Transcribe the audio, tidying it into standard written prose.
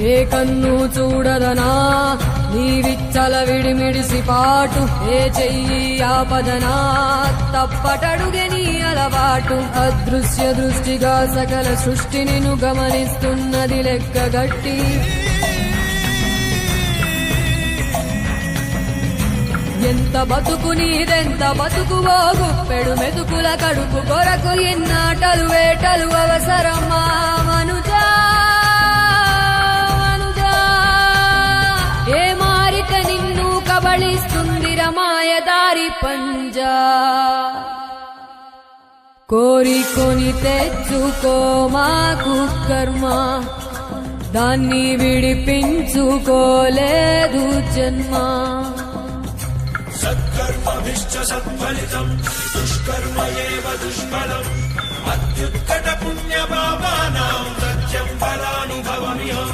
ఏ కన్ను చూడదనా నీవిచ్చల విడిమిడిసి పాటు, ఏ చెయ్యి ఆపదనా తప్పటడుగే నీ అలవాటు. అదృశ్య దృష్టిగా సకల సృష్టిని ను గమనిస్తున్నది లెక్కగట్టి, ఎంత బతుకు నీదెంత బతుకువో గుప్పెడు మెతుకుల కడుపు కొరకు ఎన్నాటలు వేటలు అవసరమా మనుజా మనుజా. ఏ మారిక నిన్ను కబళిస్తుంది రమాయదారి పంజా. కోరికొని తెచ్చుకో మాకు కర్మ, దాన్ని విడిపించుకోలేదు జన్మ. సత్కర్మభిశ్చ సత్ఫలితం దుష్కర్మ ఏవ దుష్ఫలం. అత్యుత్కట పుణ్య పాపానాం సత్యం ఫలానుభవమిహం.